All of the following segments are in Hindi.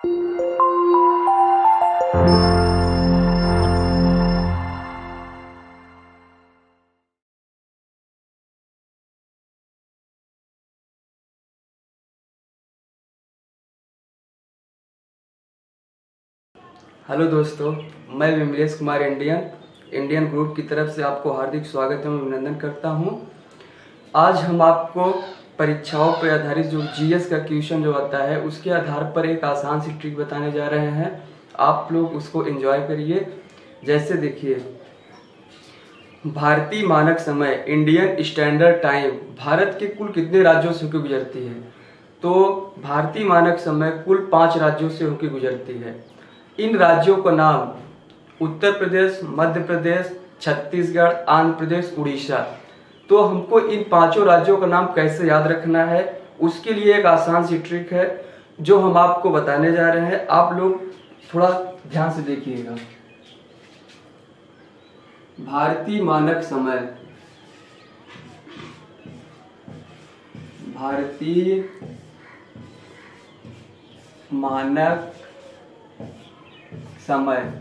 हेलो दोस्तों, मैं विमलेश कुमार इंडियन ग्रुप की तरफ से आपको हार्दिक स्वागत एवं अभिनंदन करता हूं। आज हम आपको परीक्षाओं पर आधारित जो जीएस का क्वेश्चन जो आता है उसके आधार पर एक आसान सी ट्रिक बताने जा रहे हैं। आप लोग उसको एंजॉय करिए। जैसे देखिए, भारतीय मानक समय इंडियन स्टैंडर्ड टाइम भारत के कुल कितने राज्यों से होकर गुजरती है? तो भारतीय मानक समय कुल 5 राज्यों से होकर गुजरती है। इन राज्यों का नाम उत्तर प्रदेश, मध्य प्रदेश, छत्तीसगढ़, आंध्र प्रदेश, उड़ीसा। तो हमको इन 5 राज्यों का नाम कैसे याद रखना है, उसके लिए एक आसान सी ट्रिक है जो हम आपको बताने जा रहे हैं। आप लोग थोड़ा ध्यान से देखिएगा। भारतीय मानक समय, भारतीय मानक समय,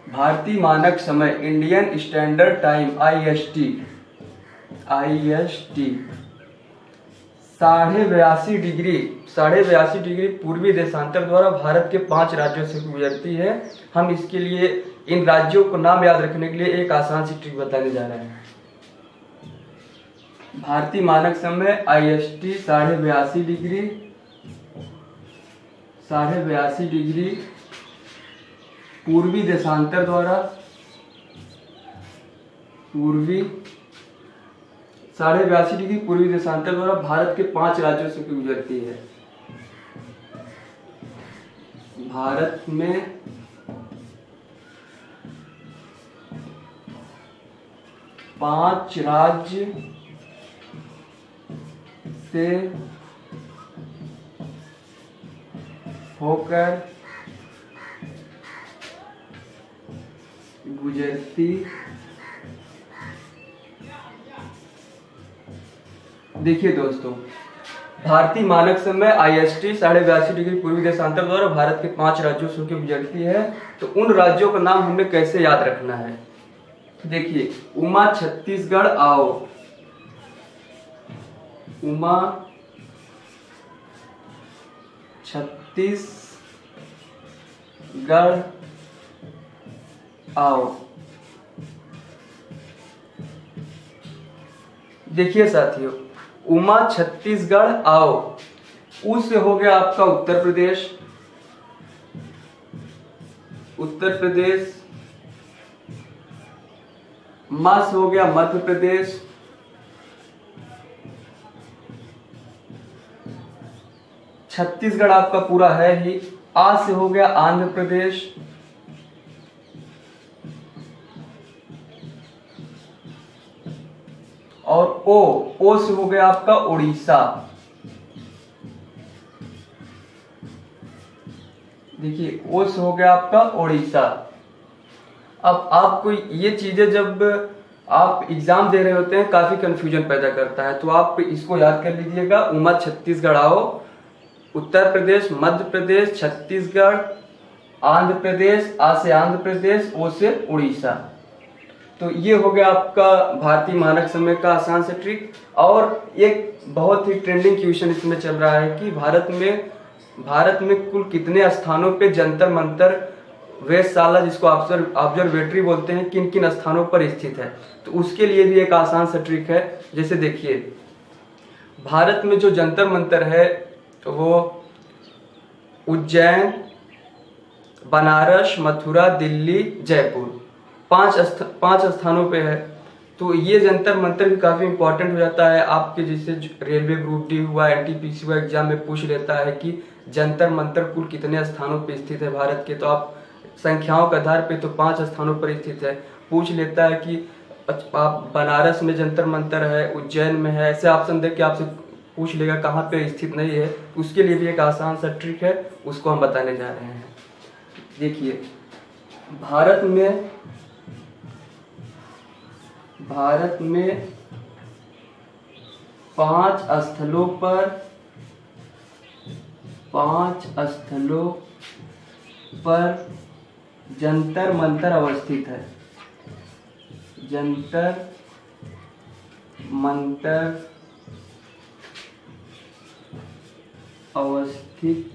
भारतीय मानक समय Indian standard time IST 82.82 degree पूर्वी देशांतर द्वारा भारत के 5 राज्यों से गुजरती है। हम इसके लिए इन राज्यों को नाम याद रखने के लिए एक आसान सी ट्रिक बताने जा रहे हैं। भारतीय मानक समय IST 82.82 डिग्री पूर्वी देशांतर द्वारा 82.82 डिग्री पूर्वी देशांतर द्वारा भारत के 5 राज्यों से गुजरती है। भारत में 5 राज्य से होकर गुजरती। देखिए दोस्तों, भारतीय मानक समय IST 82.82 डिग्री पूर्वी देशांतर द्वारा भारत के 5 राज्यों से होकर गुजरती है। तो उन राज्यों का नाम हमें कैसे याद रखना है? देखिए, उमा छत्तीसगढ़ आओ, उमा छत्तीसगढ़ आओ। देखिए साथियों, उमा छत्तीसगढ़ आओ, उ से हो गया आपका उत्तर प्रदेश, म से हो गया मध्य प्रदेश, छत्तीसगढ़ आपका पूरा है ही। आ से हो गया आंध्र प्रदेश, और ओ से हो गया आपका उड़ीसा। देखिए, ओ से हो गया आपका उड़ीसा। अब आपको ये चीजें जब आप एग्जाम दे रहे होते हैं काफी कंफ्यूजन पैदा करता है, तो आप इसको याद कर लीजिएगा। उमा छत्तीसगढ़ आओ, उत्तर प्रदेश, मध्य प्रदेश, छत्तीसगढ़, आंध्र प्रदेश, आ से आंध्र प्रदेश, ओ से उड़ीसा। तो ये हो गया आपका भारतीय मानक समय का आसान सा ट्रिक। और एक बहुत ही ट्रेंडिंग क्वेश्चन इसमें चल रहा है कि भारत में कुल कितने स्थानों पे जंतर मंतर वेधशाला, जिसको ऑब्जर्वेटरी बोलते हैं, किन किन स्थानों पर स्थित है? तो उसके लिए भी एक आसान सा ट्रिक है। जैसे देखिए, भारत में जो जंतर मंतर है तो वो उज्जैन, बनारस, मथुरा, दिल्ली, जयपुर, 5 स्थानों पे है। तो ये जंतर मंतर भी काफ़ी इंपॉर्टेंट हो जाता है आपके, जैसे रेलवे ग्रुप डी हुआ, NTPC हुआ, एग्जाम में पूछ लेता है कि जंतर मंतर कुल कितने स्थानों पे स्थित है भारत के। तो आप संख्याओं के आधार पे तो 5 स्थानों पर स्थित है। पूछ लेता है कि आप बनारस में जंतर मंतर है, उज्जैन में है, ऐसे ऑप्शन दे के आपसे पूछ लेगा कहाँ पे स्थित नहीं है। उसके लिए भी एक आसान सा ट्रिक है, उसको हम बताने जा रहे हैं। देखिए, भारत में 5 स्थलों पर 5 स्थलों पर जंतर मंतर अवस्थित है। जंतर मंतर अवस्थित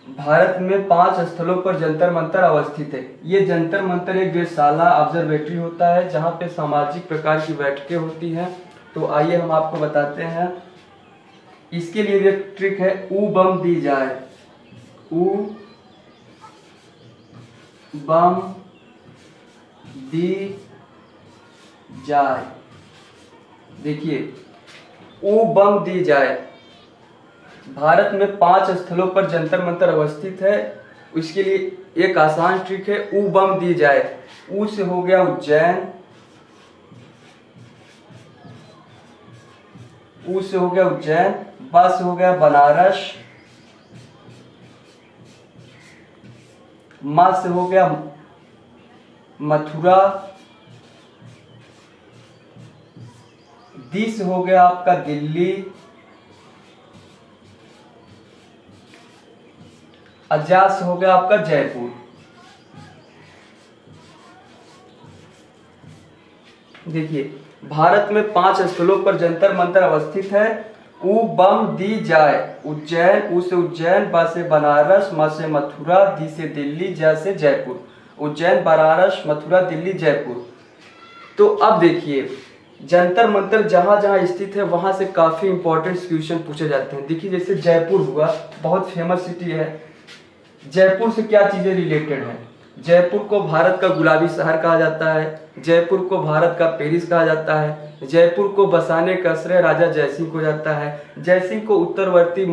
भारत में 5 स्थलों पर जंतर मंतर अवस्थित है। ये जंतर मंतर एक वेधशाला ऑब्जर्वेटरी होता है जहाँ पे सामाजिक प्रकार की बैठकें होती हैं। तो आइए हम आपको बताते हैं। इसके लिए भी एक ट्रिक है, ऊ बम दी जाए। ऊ बम दी जाए। देखिए, ऊ बम दी जाए। भारत में 5 स्थलों पर जंतर मंतर अवस्थित है। इसके लिए एक आसान ट्रिक है, ऊ बम दी जाए। ऊ से हो गया उज्जैन, ऊ से हो गया उज्जैन, बा से हो गया बनारस, मा से हो गया मथुरा, दी से हो गया आपका दिल्ली, अजा से हो गया आपका जयपुर। देखिए, भारत में 5 स्थलों पर जंतर मंतर अवस्थित है। ऊ बम दी जाए। उज्जैन, ऊ से उज्जैन, बा से बनारस, मा से मथुरा, दी से दिल्ली, जा से जयपुर। उज्जैन, बनारस, मथुरा, दिल्ली, जयपुर। तो अब देखिए, जंतर मंतर जहां जहां स्थित है वहां से काफी इंपॉर्टेंट क्वेश्चन पूछे जाते हैं। देखिए, जैसे जयपुर हुआ, बहुत फेमस सिटी है। जयपुर से क्या चीजें रिलेटेड हैं? जयपुर को भारत का गुलाबी शहर कहा जाता है। जयपुर को भारत का पेरिस कहा जाता है। जयपुर को बसाने का श्रेय राजा जयसिंह को जाता है। जयसिंह को उत्तरवर्ती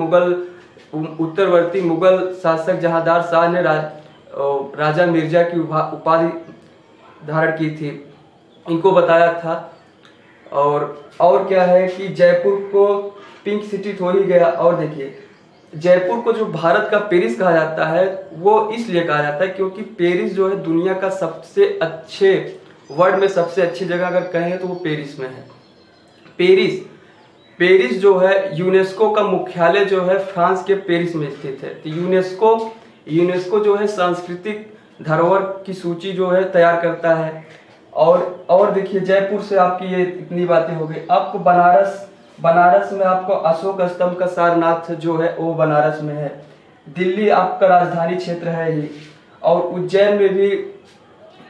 मुगल शासक जहांदार शाह ने राजा मिर्जा की उपाधि धारण की थी, इनको बताया था। और क्या है कि जयपुर को पिंक सिटी तो ही गया। और देखिए, जयपुर को जो भारत का पेरिस कहा जाता है वो इसलिए कहा जाता है क्योंकि पेरिस जो है दुनिया का सबसे अच्छे, वर्ल्ड में सबसे अच्छी जगह अगर कहें तो वो पेरिस में है। पेरिस जो है, यूनेस्को का मुख्यालय जो है फ्रांस के पेरिस में स्थित है। तो यूनेस्को जो है सांस्कृतिक धरोहर की सूची जो है तैयार करता है। और देखिए, जयपुर से आपकी ये इतनी बातें हो गई। आपको बनारस में आपको अशोक स्तंभ का सारनाथ जो है वो बनारस में है। दिल्ली आपका राजधानी क्षेत्र है ही। और उज्जैन में भी।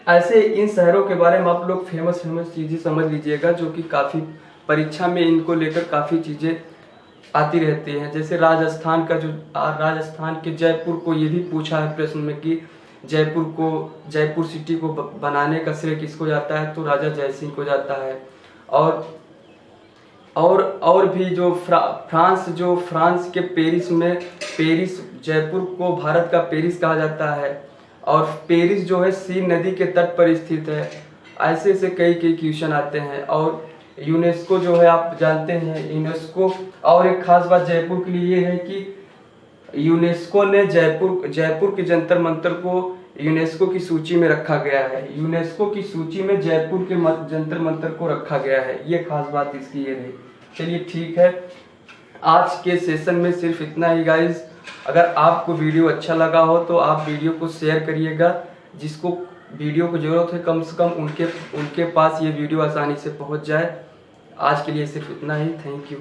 ऐसे इन शहरों के बारे में आप लोग फेमस चीजें समझ लीजिएगा, जो कि काफी परीक्षा में इनको लेकर काफी चीजें आती रहती हैं। जैसे राजस्थान के जयपुर को ये भी पूछा है प्रश्न में कि जयपुर सिटी को बनाने का श्रेय किसको जाता है? तो राजा जयसिंह को जाता है। और भी जो फ्रांस के पेरिस, जयपुर को भारत का पेरिस कहा जाता है। और पेरिस जो है सीन नदी के तट पर स्थित है। ऐसे कई क्वेश्चन आते हैं। और यूनेस्को जो है आप जानते हैं, यूनेस्को। और एक खास बात जयपुर के लिए ये है कि यूनेस्को ने जयपुर के जंतर मंतर को यूनेस्को की सूची में रखा गया है। यूनेस्को की सूची में जयपुर के जंतर मंतर को रखा गया है। ये खास बात इसकी ये रही। चलिए ठीक है, आज के सेशन में सिर्फ इतना ही गाइज। अगर आपको वीडियो अच्छा लगा हो तो आप वीडियो को शेयर करिएगा। जिसको वीडियो को जरूरत है कम से कम उनके पास ये वीडियो आसानी से पहुंच जाए। आज के लिए सिर्फ इतना ही। Thank you.